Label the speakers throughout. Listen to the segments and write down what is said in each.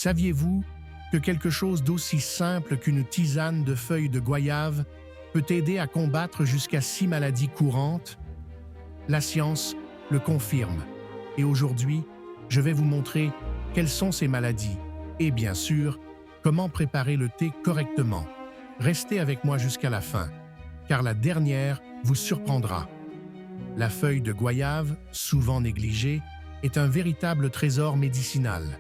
Speaker 1: Saviez-vous que quelque chose d'aussi simple qu'une tisane de feuilles de goyave peut aider à combattre jusqu'à 6 maladies courantes? La science le confirme. Et aujourd'hui, je vais vous montrer quelles sont ces maladies et bien sûr, comment préparer le thé correctement. Restez avec moi jusqu'à la fin, car la dernière vous surprendra. La feuille de goyave, souvent négligée, est un véritable trésor médicinal.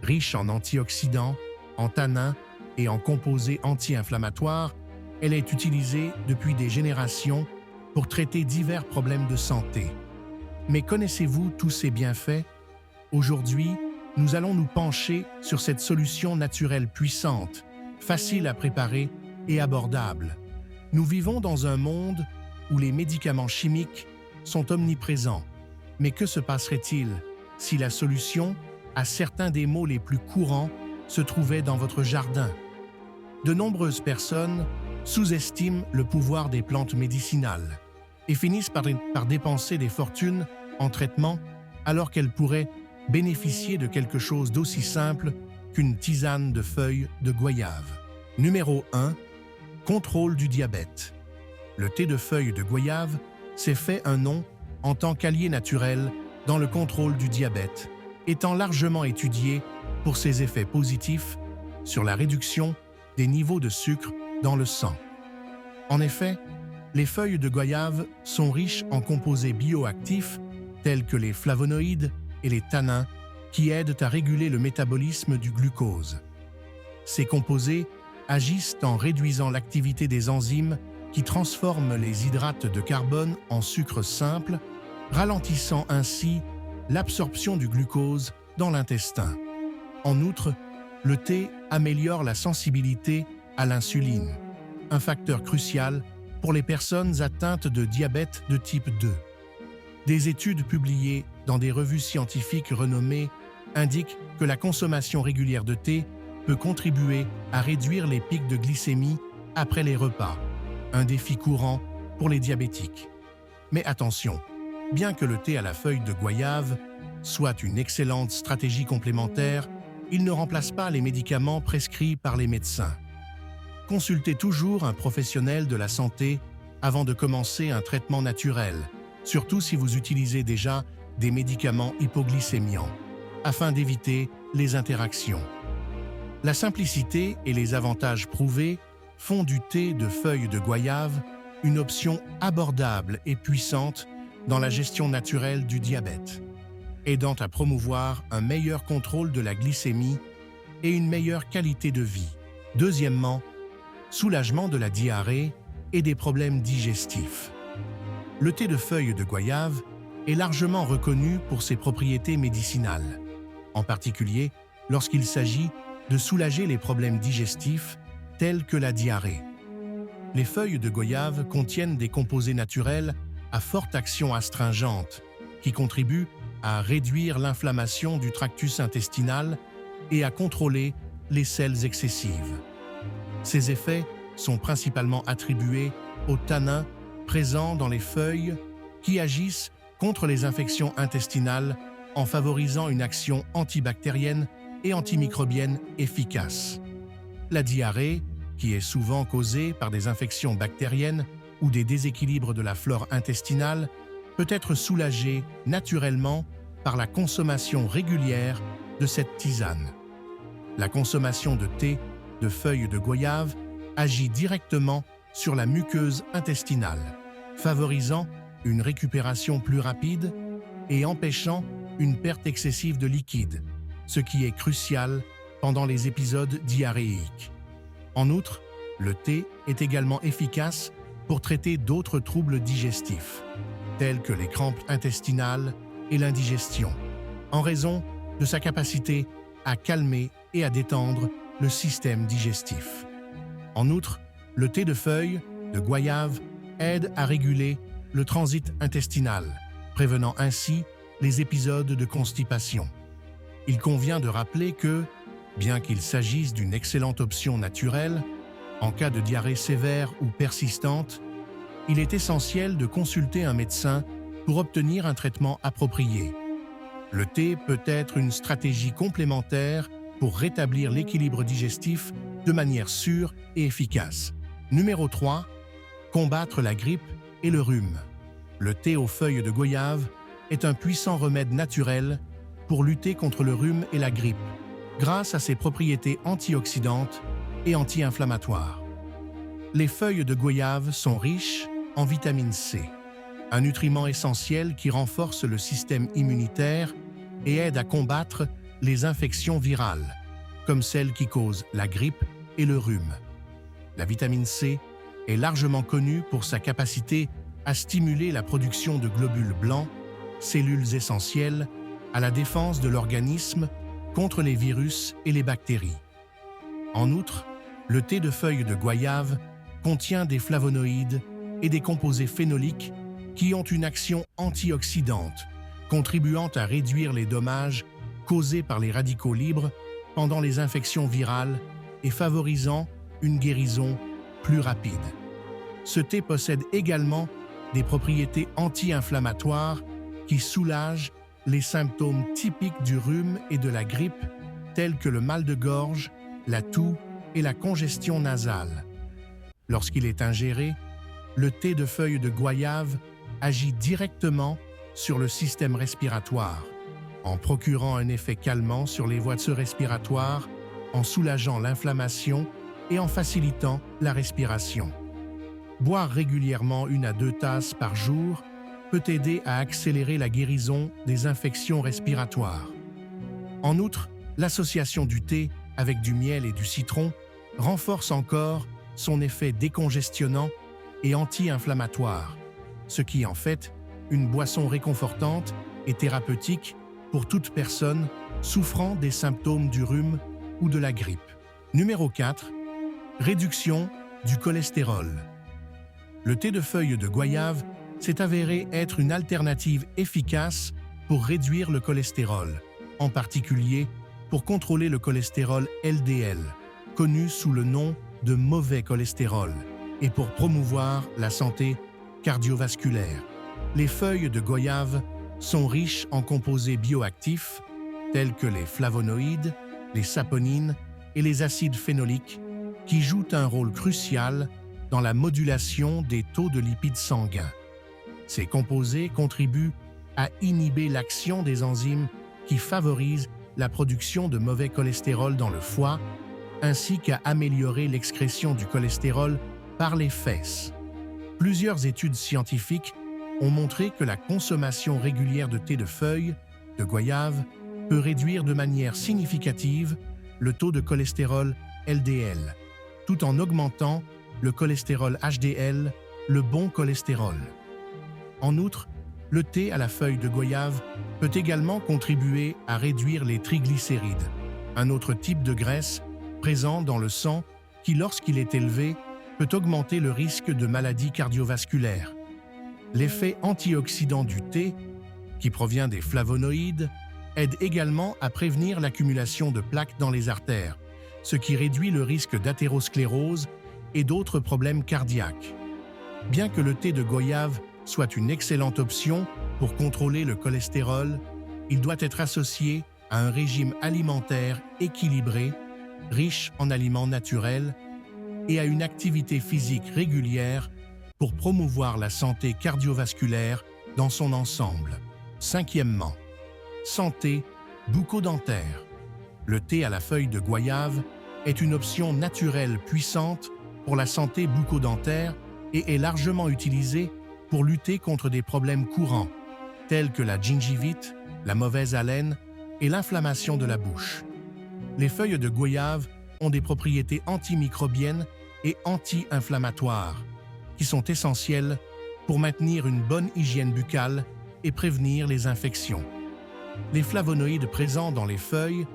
Speaker 1: Riche en antioxydants, en tanins et en composés anti-inflammatoires, elle est utilisée depuis des générations pour traiter divers problèmes de santé. Mais connaissez-vous tous ces bienfaits? Aujourd'hui, nous allons nous pencher sur cette solution naturelle puissante, facile à préparer et abordable. Nous vivons dans un monde où les médicaments chimiques sont omniprésents. Mais que se passerait-il si la solution à certains des maux les plus courants se trouvait dans votre jardin? De nombreuses personnes sous-estiment le pouvoir des plantes médicinales et finissent par dépenser des fortunes en traitement alors qu'elles pourraient bénéficier de quelque chose d'aussi simple qu'une tisane de feuilles de goyave. Numéro 1. Contrôle du diabète. Le thé de feuilles de goyave s'est fait un nom en tant qu'allié naturel dans le contrôle du diabète, étant largement étudié pour ses effets positifs sur la réduction des niveaux de sucre dans le sang. En effet, les feuilles de goyave sont riches en composés bioactifs tels que les flavonoïdes et les tanins qui aident à réguler le métabolisme du glucose. Ces composés agissent en réduisant l'activité des enzymes qui transforment les hydrates de carbone en sucre simple, ralentissant ainsi l'absorption du glucose dans l'intestin. En outre, le thé améliore la sensibilité à l'insuline, un facteur crucial pour les personnes atteintes de diabète de type 2. Des études publiées dans des revues scientifiques renommées indiquent que la consommation régulière de thé peut contribuer à réduire les pics de glycémie après les repas, un défi courant pour les diabétiques. Mais attention, bien que le thé à la feuille de goyave soit une excellente stratégie complémentaire, il ne remplace pas les médicaments prescrits par les médecins. Consultez toujours un professionnel de la santé avant de commencer un traitement naturel, surtout si vous utilisez déjà des médicaments hypoglycémiants, afin d'éviter les interactions. La simplicité et les avantages prouvés font du thé de feuilles de goyave une option abordable et puissante dans la gestion naturelle du diabète, aidant à promouvoir un meilleur contrôle de la glycémie et une meilleure qualité de vie. Deuxièmement, soulagement de la diarrhée et des problèmes digestifs. Le thé de feuilles de goyave est largement reconnu pour ses propriétés médicinales, en particulier lorsqu'il s'agit de soulager les problèmes digestifs tels que la diarrhée. Les feuilles de goyave contiennent des composés naturels à forte action astringente qui contribuent à réduire l'inflammation du tractus intestinal et à contrôler les selles excessives. Ces effets sont principalement attribués aux tanins présents dans les feuilles qui agissent contre les infections intestinales en favorisant une action antibactérienne et antimicrobienne efficace. La diarrhée, qui est souvent causée par des infections bactériennes ou des déséquilibres de la flore intestinale, peut être soulagée naturellement par la consommation régulière de cette tisane. La consommation de thé de feuilles de goyave agit directement sur la muqueuse intestinale, favorisant une récupération plus rapide et empêchant une perte excessive de liquide, ce qui est crucial pendant les épisodes diarrhéiques. En outre, le thé est également efficace pour traiter d'autres troubles digestifs, tels que les crampes intestinales et l'indigestion, en raison de sa capacité à calmer et à détendre le système digestif. En outre, le thé de feuilles de goyave aide à réguler le transit intestinal, prévenant ainsi les épisodes de constipation. Il convient de rappeler que, bien qu'il s'agisse d'une excellente option naturelle, en cas de diarrhée sévère ou persistante, il est essentiel de consulter un médecin pour obtenir un traitement approprié. Le thé peut être une stratégie complémentaire pour rétablir l'équilibre digestif de manière sûre et efficace. Numéro 3. Combattre la grippe et le rhume. Le thé aux feuilles de goyave est un puissant remède naturel pour lutter contre le rhume et la grippe, grâce à ses propriétés antioxydantes et anti-inflammatoires. Les feuilles de goyave sont riches en vitamine C, un nutriment essentiel qui renforce le système immunitaire et aide à combattre les infections virales, comme celles qui causent la grippe et le rhume. La vitamine C est largement connue pour sa capacité à stimuler la production de globules blancs, cellules essentielles à la défense de l'organisme contre les virus et les bactéries. En outre, le thé de feuilles de goyave contient des flavonoïdes et des composés phénoliques qui ont une action antioxydante, contribuant à réduire les dommages causés par les radicaux libres pendant les infections virales et favorisant une guérison plus rapide. Ce thé possède également des propriétés anti-inflammatoires qui soulagent les symptômes typiques du rhume et de la grippe, tels que le mal de gorge, la toux et la congestion nasale. Lorsqu'il est ingéré, le thé de feuilles de goyave agit directement sur le système respiratoire, en procurant un effet calmant sur les voies respiratoires, en soulageant l'inflammation et en facilitant la respiration. Boire régulièrement 1 à 2 tasses par jour peut aider à accélérer la guérison des infections respiratoires. En outre, l'association du thé avec du miel et du citron renforce encore son effet décongestionnant et anti-inflammatoire, ce qui en fait une boisson réconfortante et thérapeutique pour toute personne souffrant des symptômes du rhume ou de la grippe. Numéro 4. Réduction du cholestérol. Le thé de feuilles de goyave s'est avéré être une alternative efficace pour réduire le cholestérol, en particulier pour contrôler le cholestérol LDL, connu sous le nom de mauvais cholestérol, et pour promouvoir la santé cardiovasculaire. Les feuilles de goyave sont riches en composés bioactifs tels que les flavonoïdes, les saponines et les acides phénoliques qui jouent un rôle crucial dans la modulation des taux de lipides sanguins. Ces composés contribuent à inhiber l'action des enzymes qui favorisent la production de mauvais cholestérol dans le foie, ainsi qu'à améliorer l'excrétion du cholestérol par les fesses. Plusieurs études scientifiques ont montré que la consommation régulière de thé de feuilles de goyave peut réduire de manière significative le taux de cholestérol LDL, tout en augmentant le cholestérol HDL, le bon cholestérol. En outre, le thé à la feuille de goyave peut également contribuer à réduire les triglycérides, un autre type de graisse présent dans le sang qui, lorsqu'il est élevé, peut augmenter le risque de maladies cardiovasculaires. L'effet antioxydant du thé, qui provient des flavonoïdes, aide également à prévenir l'accumulation de plaques dans les artères, ce qui réduit le risque d'athérosclérose et d'autres problèmes cardiaques. Bien que le thé de goyave soit une excellente option pour contrôler le cholestérol, il doit être associé à un régime alimentaire équilibré, riche en aliments naturels et à une activité physique régulière pour promouvoir la santé cardiovasculaire dans son ensemble. Cinquièmement, santé bucco-dentaire. Le thé à la feuille de goyave est une option naturelle puissante pour la santé bucco-dentaire et est largement utilisée pour lutter contre des problèmes courants, tels que la gingivite, la mauvaise haleine et l'inflammation de la bouche. Les feuilles de goyave ont des propriétés antimicrobiennes et anti-inflammatoires, qui sont essentielles pour maintenir une bonne hygiène buccale et prévenir les infections. Les flavonoïdes présents dans les feuilles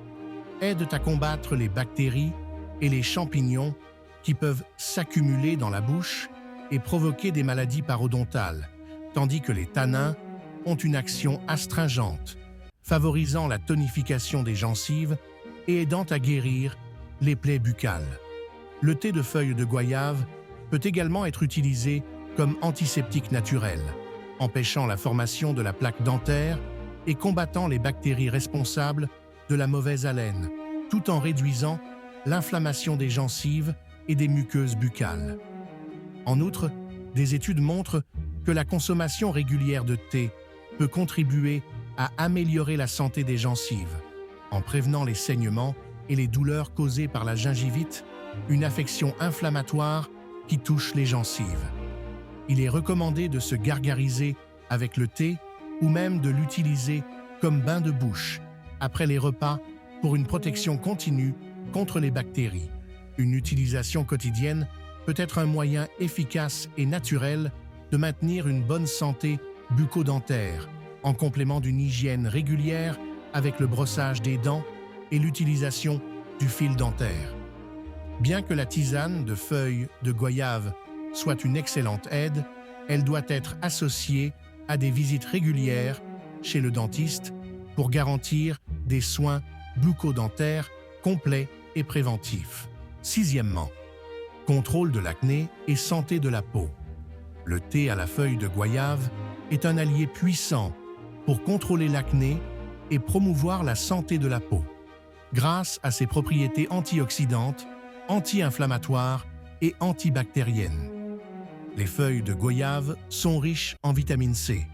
Speaker 1: aident à combattre les bactéries et les champignons qui peuvent s'accumuler dans la bouche et provoquer des maladies parodontales, tandis que les tanins ont une action astringente, favorisant la tonification des gencives et aidant à guérir les plaies buccales. Le thé de feuilles de goyave peut également être utilisé comme antiseptique naturel, empêchant la formation de la plaque dentaire et combattant les bactéries responsables de la mauvaise haleine. tout en réduisant l'inflammation des gencives et des muqueuses buccales. En outre, des études montrent que la consommation régulière de thé peut contribuer à améliorer la santé des gencives, en prévenant les saignements et les douleurs causées par la gingivite, une affection inflammatoire qui touche les gencives. Il est recommandé de se gargariser avec le thé ou même de l'utiliser comme bain de bouche après les repas pour une protection continue contre les bactéries. Une utilisation quotidienne peut être un moyen efficace et naturel de maintenir une bonne santé bucco-dentaire, en complément d'une hygiène régulière avec le brossage des dents et l'utilisation du fil dentaire. Bien que la tisane de feuilles de goyave soit une excellente aide, elle doit être associée à des visites régulières chez le dentiste pour garantir des soins bucco-dentaires complets et préventifs. Sixièmement, contrôle de l'acné et santé de la peau. Le thé à la feuille de goyave est un allié puissant pour contrôler l'acné et promouvoir la santé de la peau, grâce à ses propriétés antioxydantes, anti-inflammatoires et antibactériennes. Les feuilles de goyave sont riches en vitamine C,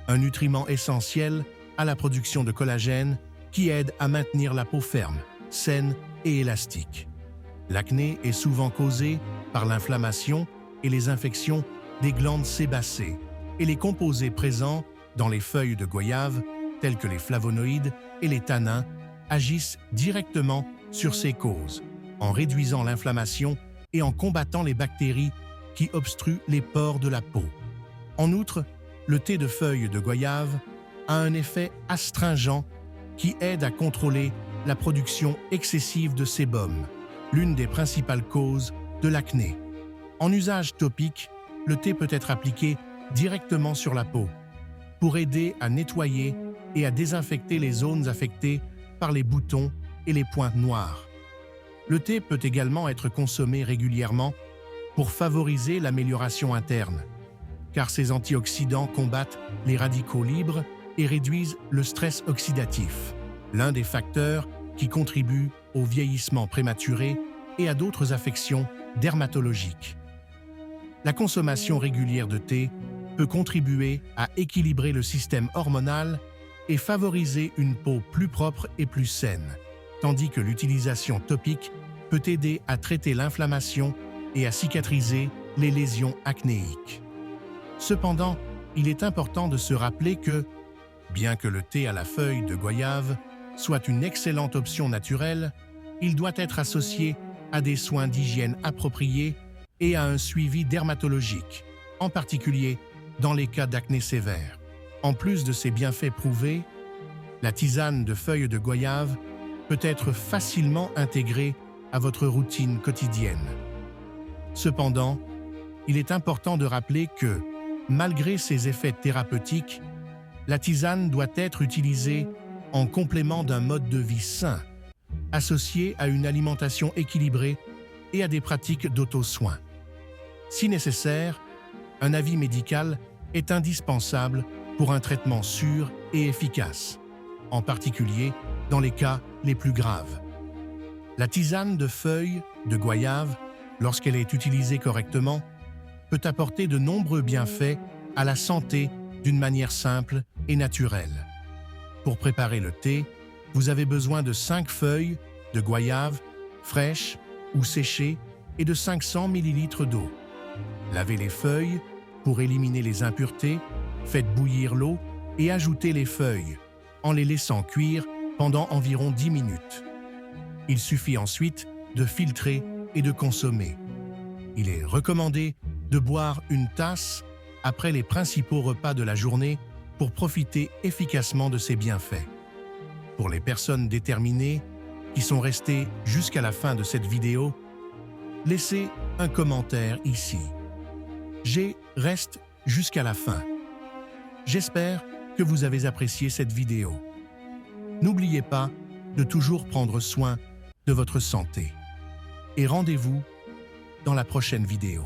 Speaker 1: un nutriment essentiel à la production de collagène qui aide à maintenir la peau ferme, saine et élastique. L'acné est souvent causé par l'inflammation et les infections des glandes sébacées, et les composés présents dans les feuilles de goyave, tels que les flavonoïdes et les tanins, agissent directement sur ces causes, en réduisant l'inflammation et en combattant les bactéries qui obstruent les pores de la peau. En outre, le thé de feuilles de goyave a un effet astringent qui aide à contrôler la production excessive de sébum, l'une des principales causes de l'acné. En usage topique, le thé peut être appliqué directement sur la peau pour aider à nettoyer et à désinfecter les zones affectées par les boutons et les pointes noires. Le thé peut également être consommé régulièrement pour favoriser l'amélioration interne, car ses antioxydants combattent les radicaux libres et réduisent le stress oxydatif, l'un des facteurs qui contribuent au vieillissement prématuré et à d'autres affections dermatologiques. La consommation régulière de thé peut contribuer à équilibrer le système hormonal et favoriser une peau plus propre et plus saine, tandis que l'utilisation topique peut aider à traiter l'inflammation et à cicatriser les lésions acnéiques. Cependant, il est important de se rappeler que, bien que le thé à la feuille de goyave soit une excellente option naturelle, il doit être associé à des soins d'hygiène appropriés et à un suivi dermatologique, en particulier dans les cas d'acné sévère. En plus de ses bienfaits prouvés, la tisane de feuilles de goyave peut être facilement intégrée à votre routine quotidienne. Cependant, il est important de rappeler que, malgré ses effets thérapeutiques, la tisane doit être utilisée en complément d'un mode de vie sain, associé à une alimentation équilibrée et à des pratiques d'auto-soin. Si nécessaire, un avis médical est indispensable pour un traitement sûr et efficace, en particulier dans les cas les plus graves. La tisane de feuilles de goyave, lorsqu'elle est utilisée correctement, peut apporter de nombreux bienfaits à la santé d'une manière simple et naturelle. Pour préparer le thé, vous avez besoin de 5 feuilles de goyave fraîches ou séchées et de 500 ml d'eau. Lavez les feuilles pour éliminer les impuretés, faites bouillir l'eau et ajoutez les feuilles, en les laissant cuire pendant environ 10 minutes. Il suffit ensuite de filtrer et de consommer. Il est recommandé de boire une tasse après les principaux repas de la journée pour profiter efficacement de ses bienfaits. Pour les personnes déterminées qui sont restées jusqu'à la fin de cette vidéo, laissez un commentaire ici. Reste jusqu'à la fin. J'espère que vous avez apprécié cette vidéo. N'oubliez pas de toujours prendre soin de votre santé. Et rendez-vous dans la prochaine vidéo.